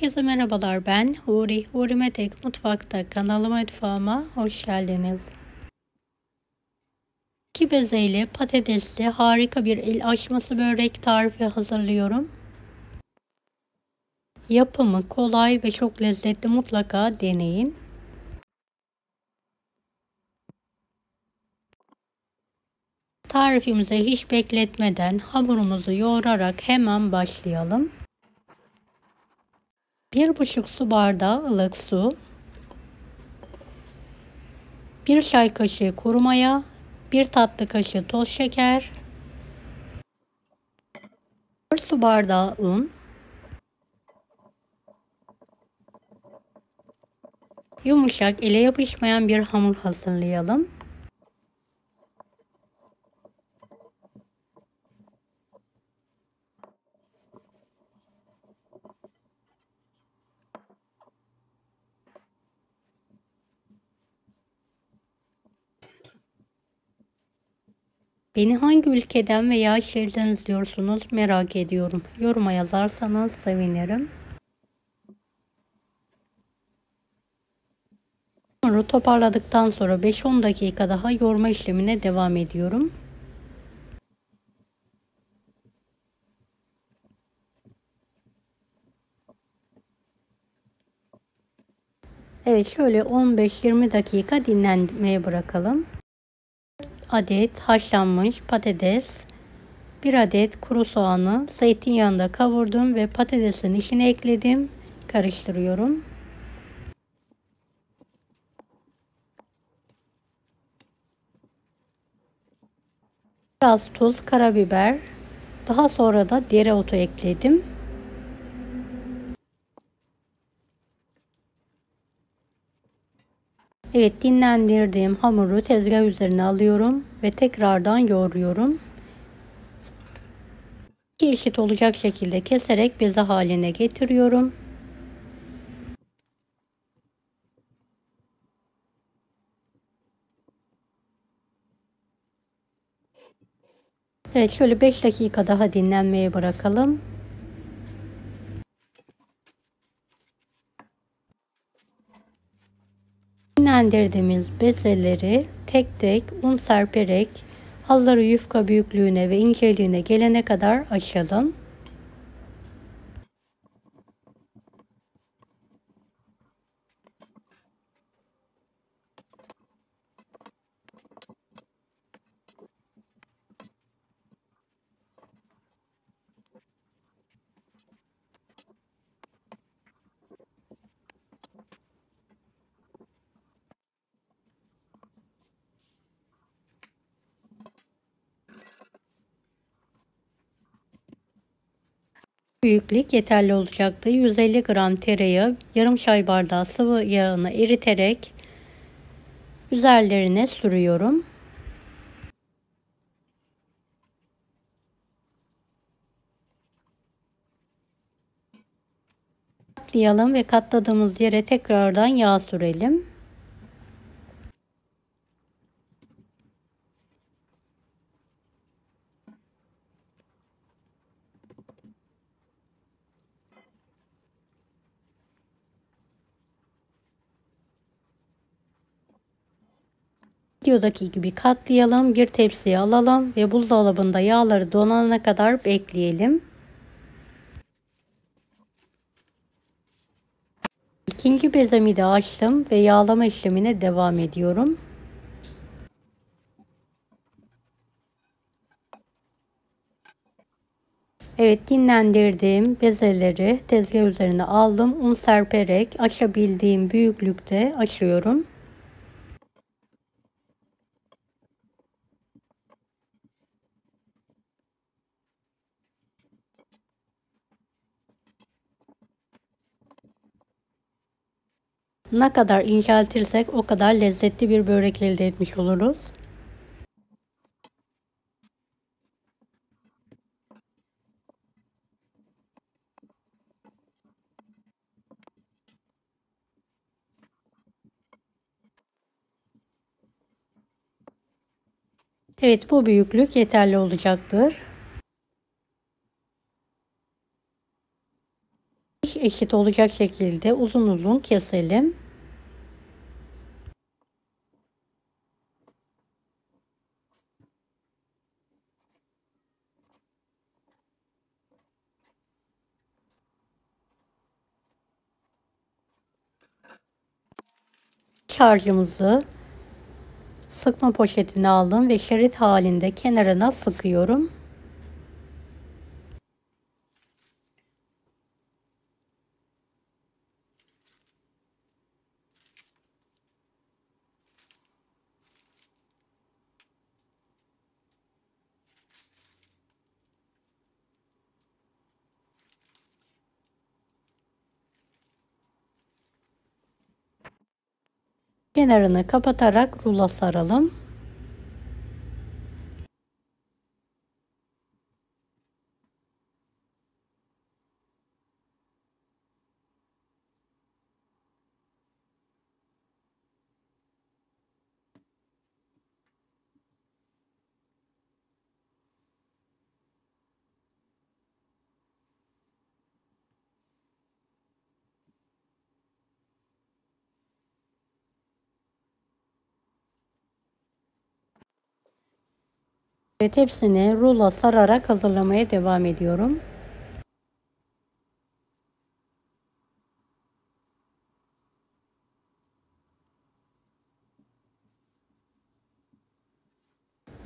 Herkese merhabalar, ben Huri. Huri Metek Mutfak'ta kanalıma, mutfağıma hoş geldiniz. İki bezeyle patatesli harika bir el açması börek tarifi hazırlıyorum. Yapımı kolay ve çok lezzetli, mutlaka deneyin. Tarifimize hiç bekletmeden hamurumuzu yoğurarak hemen başlayalım. 1,5 su bardağı ılık su, 1 çay kaşığı kuru maya, 1 tatlı kaşığı toz şeker, 1 su bardağı un, yumuşak, ele yapışmayan bir hamur hazırlayalım. Beni hangi ülkeden veya şehirden izliyorsunuz merak ediyorum. Yoruma yazarsanız sevinirim. Hamuru toparladıktan sonra 5-10 dakika daha yoğurma işlemine devam ediyorum. Evet, şöyle 15-20 dakika dinlenmeye bırakalım. 1 adet haşlanmış patates, 1 adet kuru soğanı zeytinyağında kavurdum ve patatesin içine ekledim. Karıştırıyorum. Biraz tuz, karabiber, daha sonra da dereotu ekledim. Evet, dinlendirdiğim hamuru tezgah üzerine alıyorum ve tekrardan yoğuruyorum. 2 eşit olacak şekilde keserek beze haline getiriyorum. Evet, şöyle 5 dakika daha dinlenmeye bırakalım. Dinlendirdiğimiz bezeleri tek tek un serperek hazır yufka büyüklüğüne ve inceliğine gelene kadar açalım. Büyüklük yeterli olacaktı. 150 gram tereyağı, yarım çay bardağı sıvı yağını eriterek üzerlerine sürüyorum. Katlayalım ve katladığımız yere tekrardan yağ sürelim. Videodaki gibi katlayalım, bir tepsiye alalım ve buzdolabında yağları donana kadar bekleyelim. İkinci bezemi de açtım ve yağlama işlemine devam ediyorum. Evet, dinlendirdiğim bezeleri tezgah üzerine aldım. Un serperek açabildiğim büyüklükte açıyorum. Ne kadar inceltirsek o kadar lezzetli bir börek elde etmiş oluruz. Evet, bu büyüklük yeterli olacaktır. 5 eşit olacak şekilde uzun uzun keselim. Harcımızı sıkma poşetine aldım ve şerit halinde kenarına sıkıyorum. Kenarını kapatarak rulo saralım. Evet, hepsini rulo sararak hazırlamaya devam ediyorum.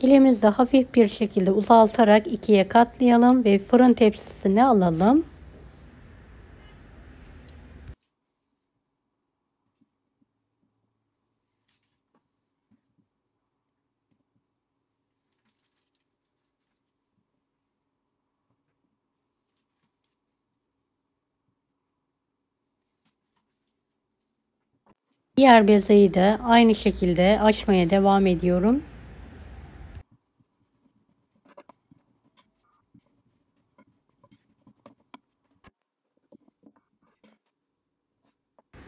Elimizle hafif bir şekilde uzaltarak ikiye katlayalım ve fırın tepsisine alalım. Diğer bezeyi de aynı şekilde açmaya devam ediyorum.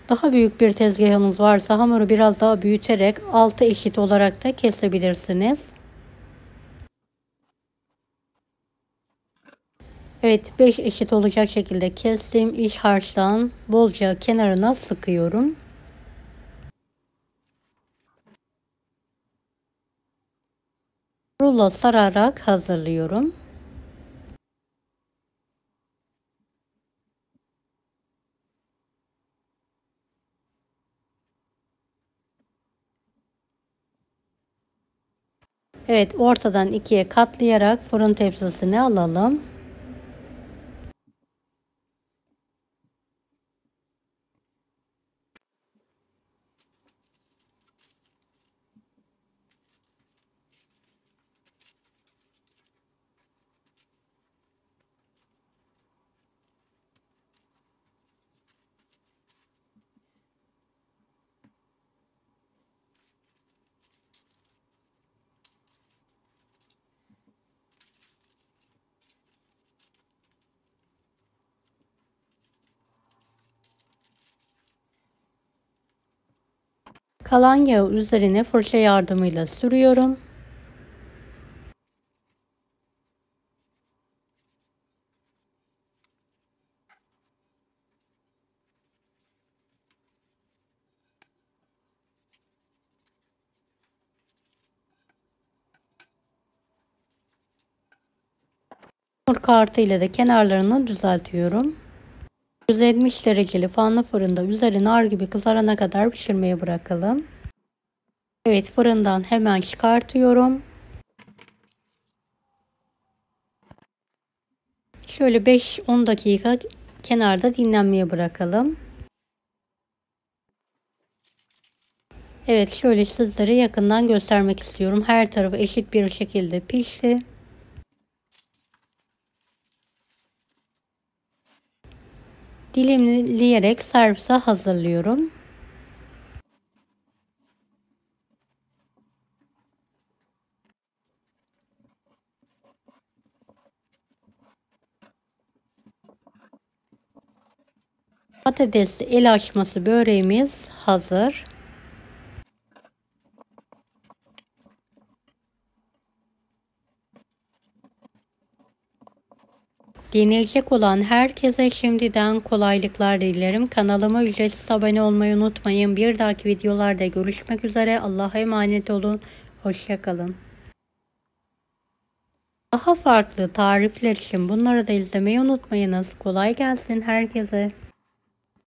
Daha büyük bir tezgahınız varsa hamuru biraz daha büyüterek altı eşit olarak da kesebilirsiniz. Evet, 5 eşit olacak şekilde kestim. İç harçtan bolca kenarına sıkıyorum. Rulo sararak hazırlıyorum. Evet, ortadan ikiye katlayarak fırın tepsisine alalım. Kalan yağı üzerine fırça yardımıyla sürüyorum. Hamur kartı ile de kenarlarını düzeltiyorum. 170 dereceli fanlı fırında üzeri nar gibi kızarana kadar pişirmeye bırakalım. Evet, fırından hemen çıkartıyorum. Şöyle 5-10 dakika kenarda dinlenmeye bırakalım. Evet, şöyle sizlere yakından göstermek istiyorum. Her tarafı eşit bir şekilde pişti. Dilimleyerek servise hazırlıyorum. Patatesli el açması böreğimiz hazır. Deneyecek olan herkese şimdiden kolaylıklar dilerim. Kanalıma ücretsiz abone olmayı unutmayın. Bir dahaki videolarda görüşmek üzere. Allah'a emanet olun. Hoşça kalın. Daha farklı tarifler için bunları da izlemeyi unutmayınız. Kolay gelsin herkese.